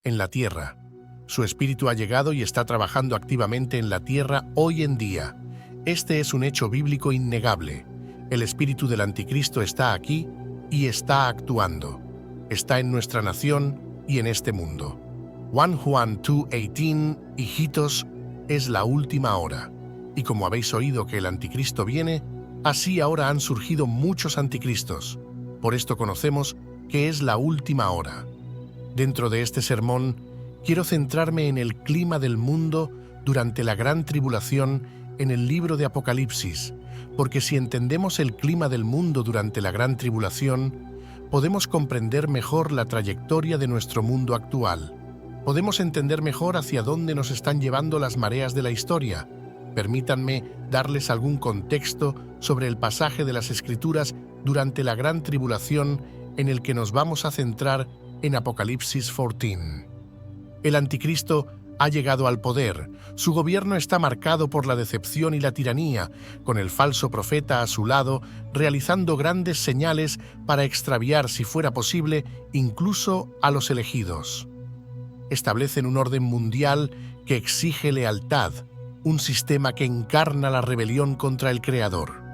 en la tierra. Su espíritu ha llegado y está trabajando activamente en la tierra hoy en día. Este es un hecho bíblico innegable. El espíritu del anticristo está aquí y está actuando. Está en nuestra nación y en este mundo. 1 Juan 2:18, hijitos, es la última hora. Y como habéis oído que el anticristo viene, así ahora han surgido muchos anticristos. Por esto conocemos que es la última hora. Dentro de este sermón, quiero centrarme en el clima del mundo durante la gran tribulación en el libro de Apocalipsis, porque si entendemos el clima del mundo durante la gran tribulación, podemos comprender mejor la trayectoria de nuestro mundo actual. Podemos entender mejor hacia dónde nos están llevando las mareas de la historia. Permítanme darles algún contexto sobre el pasaje de las Escrituras durante la gran tribulación en el que nos vamos a centrar en Apocalipsis 14. El anticristo ha llegado al poder. Su gobierno está marcado por la decepción y la tiranía, con el falso profeta a su lado, realizando grandes señales para extraviar, si fuera posible, incluso a los elegidos. Establecen un orden mundial que exige lealtad, un sistema que encarna la rebelión contra el Creador.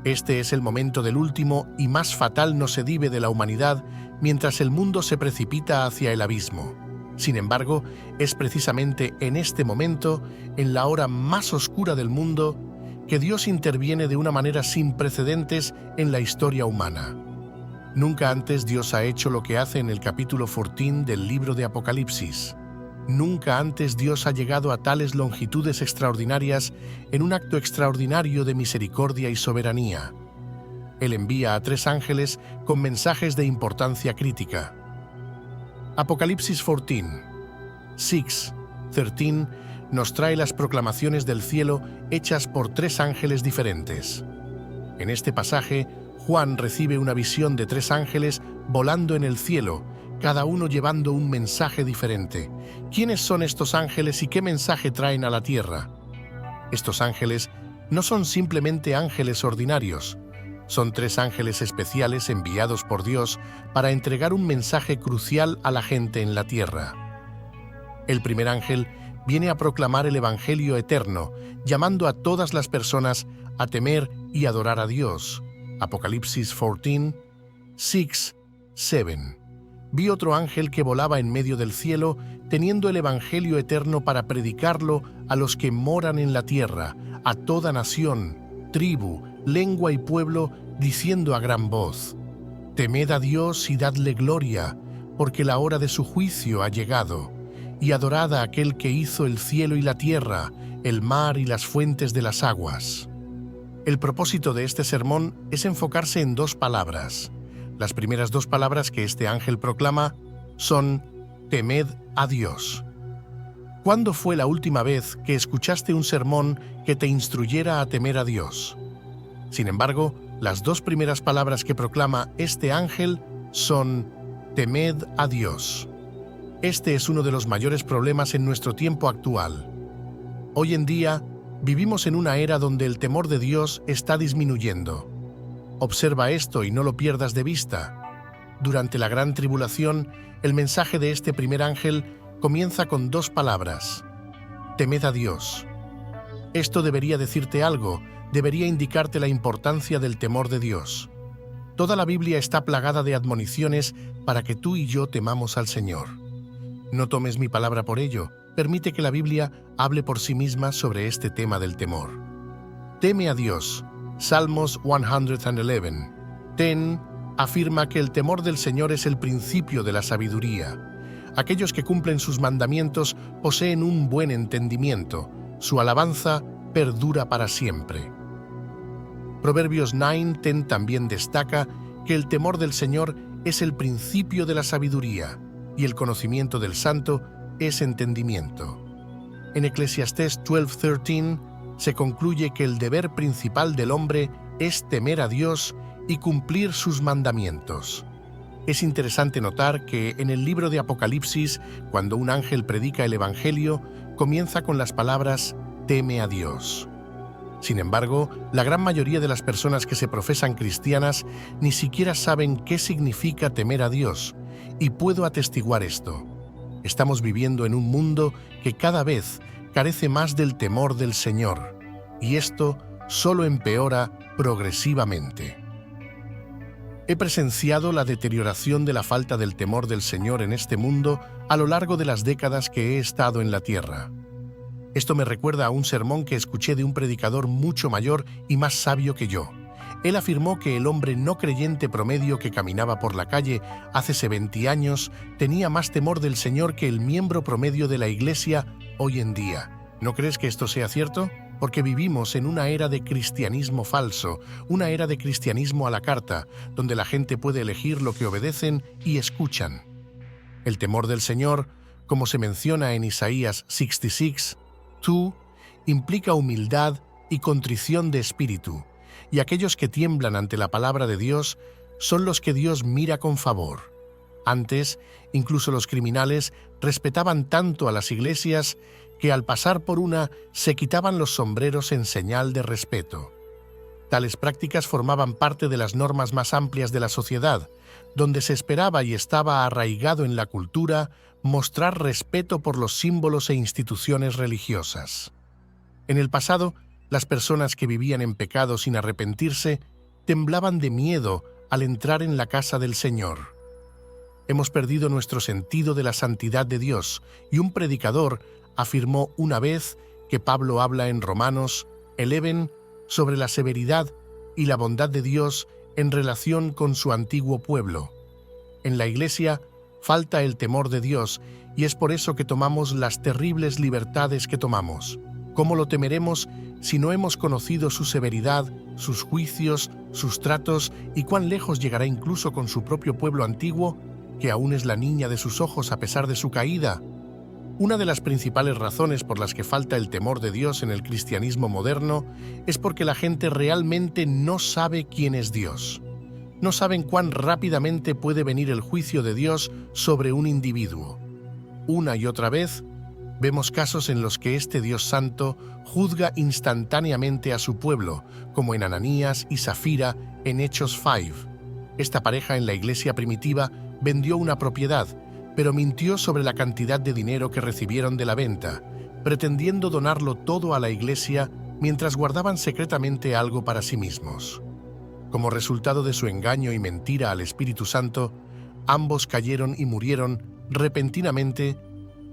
Este es el momento del último y más fatal nosedive de la humanidad mientras el mundo se precipita hacia el abismo. Sin embargo, es precisamente en este momento, en la hora más oscura del mundo, que Dios interviene de una manera sin precedentes en la historia humana. Nunca antes Dios ha hecho lo que hace en el capítulo 14 del libro de Apocalipsis. Nunca antes Dios ha llegado a tales longitudes extraordinarias en un acto extraordinario de misericordia y soberanía. Él envía a 3 ángeles con mensajes de importancia crítica. Apocalipsis 14, 13 nos trae las proclamaciones del cielo hechas por 3 ángeles diferentes. En este pasaje, Juan recibe una visión de 3 ángeles volando en el cielo, cada uno llevando un mensaje diferente. ¿Quiénes son estos ángeles y qué mensaje traen a la tierra? Estos ángeles no son simplemente ángeles ordinarios. Son 3 ángeles especiales enviados por Dios para entregar un mensaje crucial a la gente en la tierra. El primer ángel viene a proclamar el Evangelio eterno, llamando a todas las personas a temer y adorar a Dios. Apocalipsis 14, 6, 7. Vi otro ángel que volaba en medio del cielo, teniendo el Evangelio eterno para predicarlo a los que moran en la tierra, a toda nación, tribu, lengua y pueblo, diciendo a gran voz: Temed a Dios y dadle gloria, porque la hora de su juicio ha llegado, y adorad a aquel que hizo el cielo y la tierra, el mar y las fuentes de las aguas. El propósito de este sermón es enfocarse en 2 palabras. Las primeras 2 palabras que este ángel proclama son temed a Dios. ¿Cuándo fue la última vez que escuchaste un sermón que te instruyera a temer a Dios? Sin embargo, las 2 primeras palabras que proclama este ángel son temed a Dios. Este es uno de los mayores problemas en nuestro tiempo actual. Hoy en día, vivimos en una era donde el temor de Dios está disminuyendo. Observa esto y no lo pierdas de vista. Durante la gran tribulación, el mensaje de este primer ángel comienza con 2 palabras: temed a Dios. Esto debería decirte algo, debería indicarte la importancia del temor de Dios. Toda la Biblia está plagada de admoniciones para que tú y yo temamos al Señor. No tomes mi palabra por ello, permite que la Biblia hable por sí misma sobre este tema del temor. Teme a Dios. Salmos 111. Afirma que el temor del Señor es el principio de la sabiduría. Aquellos que cumplen sus mandamientos poseen un buen entendimiento. Su alabanza perdura para siempre. Proverbios 9:10 también destaca que el temor del Señor es el principio de la sabiduría y el conocimiento del Santo es entendimiento. En Eclesiastés 12:13 se concluye que el deber principal del hombre es temer a Dios y cumplir sus mandamientos. Es interesante notar que en el libro de Apocalipsis, cuando un ángel predica el Evangelio, comienza con las palabras «teme a Dios». Sin embargo, la gran mayoría de las personas que se profesan cristianas ni siquiera saben qué significa temer a Dios, y puedo atestiguar esto. Estamos viviendo en un mundo que cada vez carece más del temor del Señor, y esto solo empeora progresivamente. He presenciado la deterioración de la falta del temor del Señor en este mundo a lo largo de las décadas que he estado en la tierra. Esto me recuerda a un sermón que escuché de un predicador mucho mayor y más sabio que yo. Él afirmó que el hombre no creyente promedio que caminaba por la calle hace 20 años tenía más temor del Señor que el miembro promedio de la Iglesia hoy en día. ¿No crees que esto sea cierto? Porque vivimos en una era de cristianismo falso, una era de cristianismo a la carta, donde la gente puede elegir lo que obedecen y escuchan. El temor del Señor, como se menciona en Isaías 66:2, implica humildad y contrición de espíritu, y aquellos que tiemblan ante la palabra de Dios son los que Dios mira con favor. Antes, incluso los criminales respetaban tanto a las iglesias que al pasar por una se quitaban los sombreros en señal de respeto. Tales prácticas formaban parte de las normas más amplias de la sociedad, donde se esperaba y estaba arraigado en la cultura mostrar respeto por los símbolos e instituciones religiosas. En el pasado, las personas que vivían en pecado sin arrepentirse temblaban de miedo al entrar en la casa del Señor. Hemos perdido nuestro sentido de la santidad de Dios, y un predicador afirmó una vez que Pablo habla en Romanos 11 sobre la severidad y la bondad de Dios en relación con su antiguo pueblo. En la Iglesia falta el temor de Dios, y es por eso que tomamos las terribles libertades que tomamos. ¿Cómo lo temeremos si no hemos conocido su severidad, sus juicios, sus tratos y cuán lejos llegará incluso con su propio pueblo antiguo, que aún es la niña de sus ojos a pesar de su caída? Una de las principales razones por las que falta el temor de Dios en el cristianismo moderno es porque la gente realmente no sabe quién es Dios. No saben cuán rápidamente puede venir el juicio de Dios sobre un individuo. Una y otra vez, vemos casos en los que este Dios santo juzga instantáneamente a su pueblo, como en Ananías y Zafira en Hechos 5. Esta pareja en la iglesia primitiva vendió una propiedad, pero mintió sobre la cantidad de dinero que recibieron de la venta, pretendiendo donarlo todo a la iglesia mientras guardaban secretamente algo para sí mismos. Como resultado de su engaño y mentira al Espíritu Santo, ambos cayeron y murieron repentinamente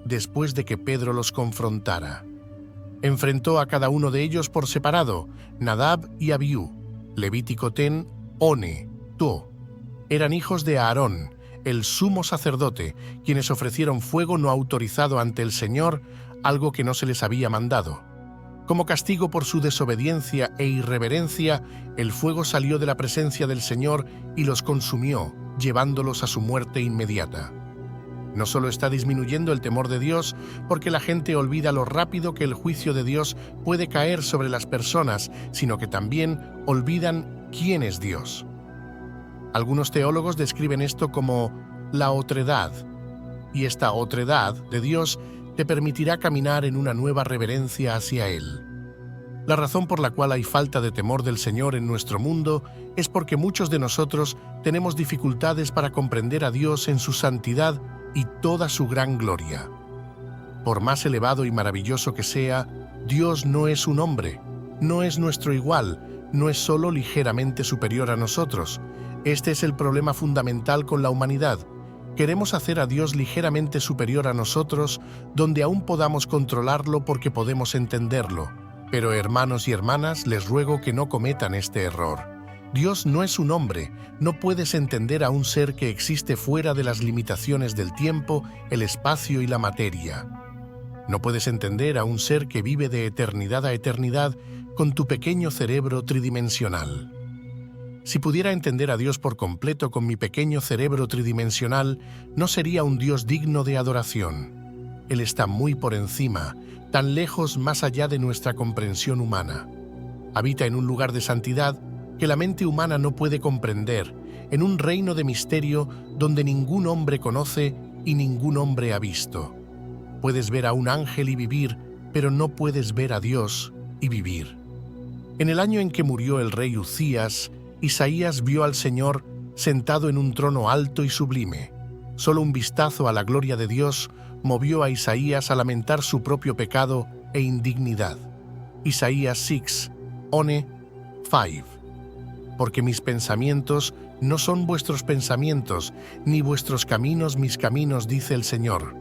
después de que Pedro los confrontara. Enfrentó a cada uno de ellos por separado, Nadab y Abiú, Levítico 10, One, To. Eran hijos de Aarón, el sumo sacerdote, quienes ofrecieron fuego no autorizado ante el Señor, algo que no se les había mandado. Como castigo por su desobediencia e irreverencia, el fuego salió de la presencia del Señor y los consumió, llevándolos a su muerte inmediata. No solo está disminuyendo el temor de Dios, porque la gente olvida lo rápido que el juicio de Dios puede caer sobre las personas, sino que también olvidan quién es Dios. Algunos teólogos describen esto como la otredad, y esta otredad de Dios te permitirá caminar en una nueva reverencia hacia Él. La razón por la cual hay falta de temor del Señor en nuestro mundo es porque muchos de nosotros tenemos dificultades para comprender a Dios en su santidad y toda su gran gloria. Por más elevado y maravilloso que sea, Dios no es un hombre, no es nuestro igual, no es solo ligeramente superior a nosotros. Este es el problema fundamental con la humanidad. Queremos hacer a Dios ligeramente superior a nosotros, donde aún podamos controlarlo porque podemos entenderlo. Pero hermanos y hermanas, les ruego que no cometan este error. Dios no es un hombre, no puedes entender a un ser que existe fuera de las limitaciones del tiempo, el espacio y la materia. No puedes entender a un ser que vive de eternidad a eternidad con tu pequeño cerebro tridimensional. Si pudiera entender a Dios por completo con mi pequeño cerebro tridimensional, no sería un Dios digno de adoración. Él está muy por encima, tan lejos más allá de nuestra comprensión humana. Habita en un lugar de santidad que la mente humana no puede comprender, en un reino de misterio donde ningún hombre conoce y ningún hombre ha visto. Puedes ver a un ángel y vivir, pero no puedes ver a Dios y vivir. En el año en que murió el rey Uzías, Isaías vio al Señor sentado en un trono alto y sublime. Solo un vistazo a la gloria de Dios movió a Isaías a lamentar su propio pecado e indignidad. Isaías 6, 5. Porque mis pensamientos no son vuestros pensamientos, ni vuestros caminos mis caminos, dice el Señor.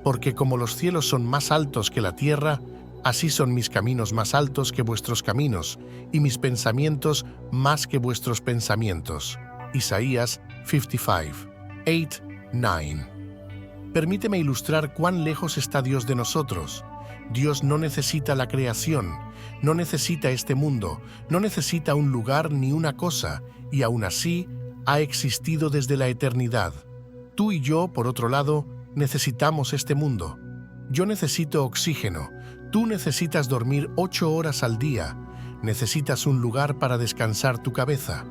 Porque como los cielos son más altos que la tierra, así son mis caminos más altos que vuestros caminos, y mis pensamientos más que vuestros pensamientos. Isaías 55, 8, 9. Permíteme ilustrar cuán lejos está Dios de nosotros. Dios no necesita la creación, no necesita este mundo, no necesita un lugar ni una cosa, y aún así ha existido desde la eternidad. Tú y yo, por otro lado, necesitamos este mundo. Yo necesito oxígeno, tú necesitas dormir 8 horas al día, necesitas un lugar para descansar tu cabeza.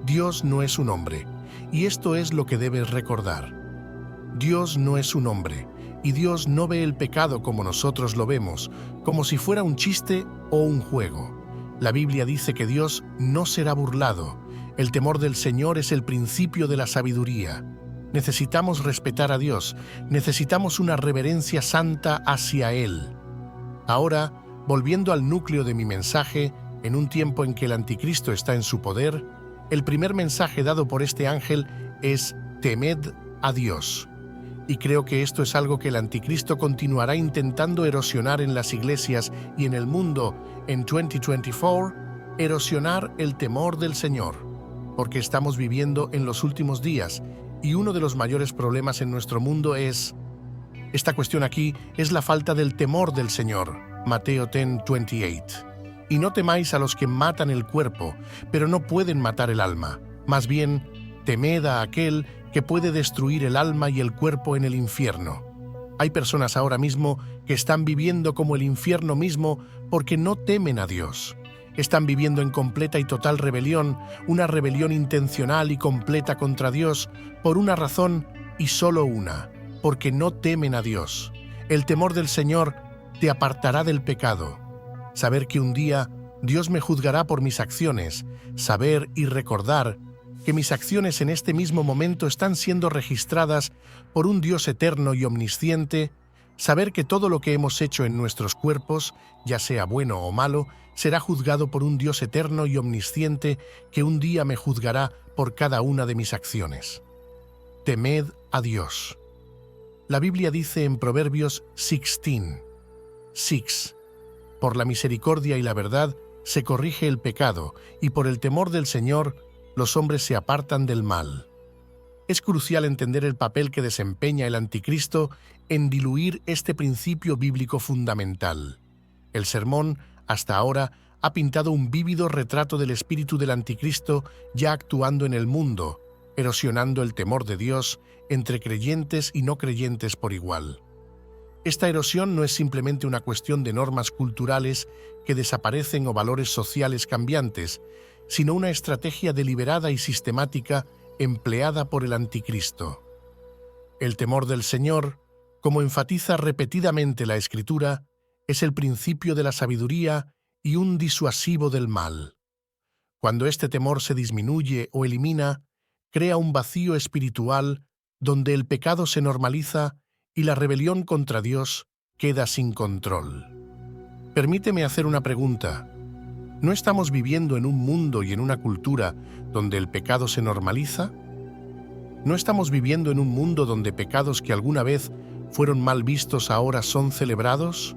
Dios no es un hombre, y esto es lo que debes recordar. Dios no es un hombre, y Dios no ve el pecado como nosotros lo vemos, como si fuera un chiste o un juego. La Biblia dice que Dios no será burlado. El temor del Señor es el principio de la sabiduría. Necesitamos respetar a Dios, necesitamos una reverencia santa hacia Él. Ahora, volviendo al núcleo de mi mensaje, en un tiempo en que el anticristo está en su poder, el primer mensaje dado por este ángel es «Temed a Dios». Y creo que esto es algo que el anticristo continuará intentando erosionar en las iglesias y en el mundo en 2024, erosionar el temor del Señor, porque estamos viviendo en los últimos días y uno de los mayores problemas en nuestro mundo es... Esta cuestión aquí es la falta del temor del Señor, Mateo 10:28. Y no temáis a los que matan el cuerpo, pero no pueden matar el alma. Más bien, temed a aquel que puede destruir el alma y el cuerpo en el infierno. Hay personas ahora mismo que están viviendo como el infierno mismo porque no temen a Dios. Están viviendo en completa y total rebelión, una rebelión intencional y completa contra Dios, por una razón y solo una, porque no temen a Dios. El temor del Señor te apartará del pecado. Saber que un día Dios me juzgará por mis acciones, saber y recordar que mis acciones en este mismo momento están siendo registradas por un Dios eterno y omnisciente, saber que todo lo que hemos hecho en nuestros cuerpos, ya sea bueno o malo, será juzgado por un Dios eterno y omnisciente que un día me juzgará por cada una de mis acciones. Temed a Dios. La Biblia dice en Proverbios 16:6, por la misericordia y la verdad se corrige el pecado, y por el temor del Señor los hombres se apartan del mal. Es crucial entender el papel que desempeña el anticristo en diluir este principio bíblico fundamental. El sermón, hasta ahora, ha pintado un vívido retrato del espíritu del anticristo ya actuando en el mundo, erosionando el temor de Dios entre creyentes y no creyentes por igual. Esta erosión no es simplemente una cuestión de normas culturales que desaparecen o valores sociales cambiantes, sino una estrategia deliberada y sistemática empleada por el anticristo. El temor del Señor, como enfatiza repetidamente la Escritura, es el principio de la sabiduría y un disuasivo del mal. Cuando este temor se disminuye o elimina, crea un vacío espiritual donde el pecado se normaliza y la rebelión contra Dios queda sin control. Permíteme hacer una pregunta. ¿No estamos viviendo en un mundo y en una cultura donde el pecado se normaliza? ¿No estamos viviendo en un mundo donde pecados que alguna vez fueron mal vistos ahora son celebrados?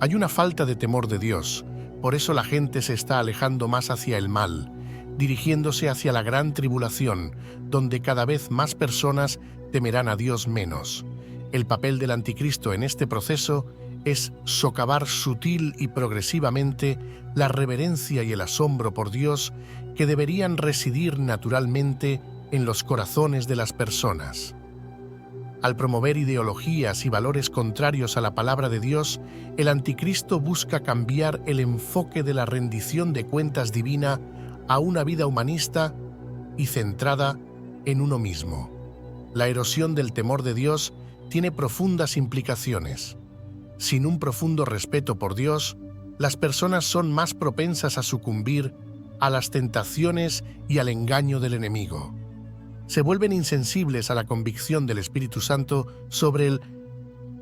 Hay una falta de temor de Dios, por eso la gente se está alejando más hacia el mal, dirigiéndose hacia la gran tribulación, donde cada vez más personas temerán a Dios menos. El papel del anticristo en este proceso es socavar sutil y progresivamente la reverencia y el asombro por Dios que deberían residir naturalmente en los corazones de las personas. Al promover ideologías y valores contrarios a la palabra de Dios, el anticristo busca cambiar el enfoque de la rendición de cuentas divina a una vida humanista y centrada en uno mismo. La erosión del temor de Dios tiene profundas implicaciones. Sin un profundo respeto por Dios, las personas son más propensas a sucumbir a las tentaciones y al engaño del enemigo. Se vuelven insensibles a la convicción del Espíritu Santo sobre el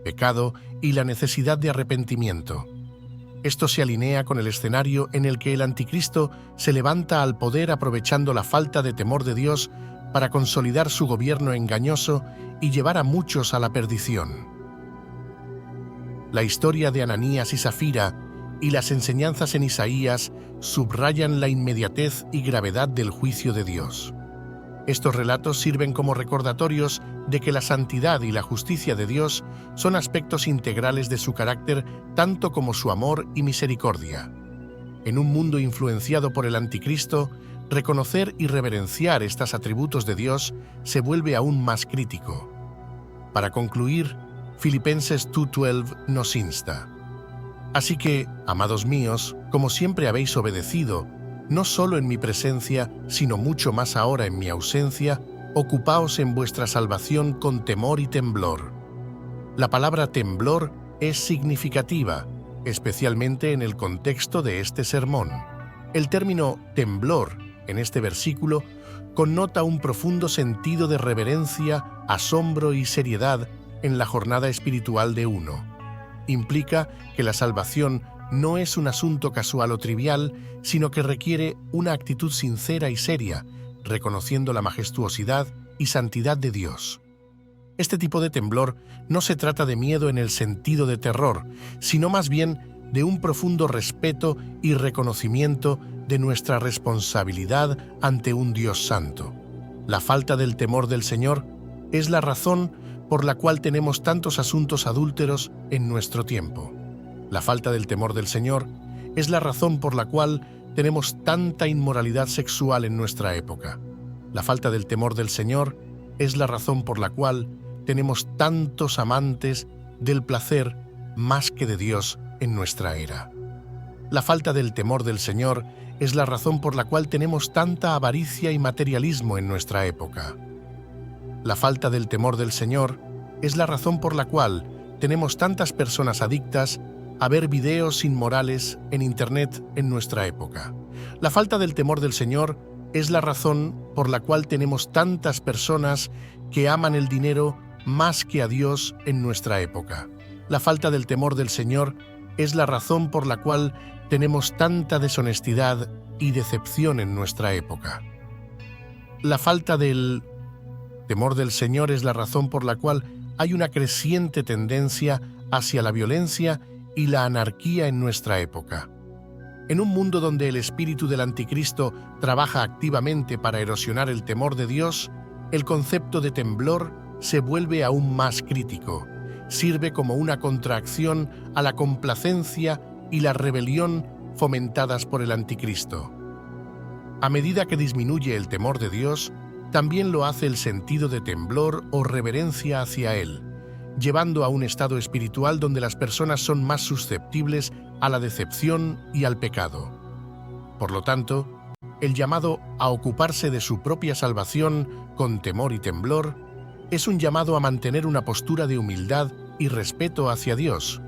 pecado y la necesidad de arrepentimiento. Esto se alinea con el escenario en el que el anticristo se levanta al poder aprovechando la falta de temor de Dios para consolidar su gobierno engañoso y llevar a muchos a la perdición. La historia de Ananías y Safira y las enseñanzas en Isaías subrayan la inmediatez y gravedad del juicio de Dios. Estos relatos sirven como recordatorios de que la santidad y la justicia de Dios son aspectos integrales de su carácter, tanto como su amor y misericordia. En un mundo influenciado por el anticristo, reconocer y reverenciar estos atributos de Dios se vuelve aún más crítico. Para concluir, Filipenses 2:12 nos insta: Así que, amados míos, como siempre habéis obedecido, no solo en mi presencia, sino mucho más ahora en mi ausencia, ocupaos en vuestra salvación con temor y temblor. La palabra temblor es significativa, especialmente en el contexto de este sermón. El término temblor, en este versículo, connota un profundo sentido de reverencia, asombro y seriedad en la jornada espiritual de uno. Implica que la salvación no es un asunto casual o trivial, sino que requiere una actitud sincera y seria, reconociendo la majestuosidad y santidad de Dios. Este tipo de temblor no se trata de miedo en el sentido de terror, sino más bien de un profundo respeto y reconocimiento de nuestra responsabilidad ante un Dios santo. La falta del temor del Señor es la razón por la cual tenemos tantos asuntos adúlteros en nuestro tiempo. La falta del temor del Señor es la razón por la cual tenemos tanta inmoralidad sexual en nuestra época. La falta del temor del Señor es la razón por la cual tenemos tantos amantes del placer más que de Dios en nuestra era. La falta del temor del Señor es la razón por la cual tenemos tanta avaricia y materialismo en nuestra época. La falta del temor del Señor es la razón por la cual tenemos tantas personas adictas a ver videos inmorales en Internet en nuestra época. La falta del temor del Señor es la razón por la cual tenemos tantas personas que aman el dinero más que a Dios en nuestra época. La falta del temor del Señor es la razón por la cual tenemos tanta deshonestidad y decepción en nuestra época. La falta del temor del Señor es la razón por la cual hay una creciente tendencia hacia la violencia y la anarquía en nuestra época. En un mundo donde el espíritu del anticristo trabaja activamente para erosionar el temor de Dios, el concepto de temblor se vuelve aún más crítico. Sirve como una contracción a la complacencia y la rebelión fomentadas por el anticristo. A medida que disminuye el temor de Dios, también lo hace el sentido de temblor o reverencia hacia Él, llevando a un estado espiritual donde las personas son más susceptibles a la decepción y al pecado. Por lo tanto, el llamado a ocuparse de su propia salvación con temor y temblor es un llamado a mantener una postura de humildad y respeto hacia Dios,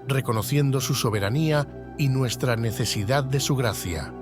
reconociendo su soberanía y nuestra necesidad de su gracia.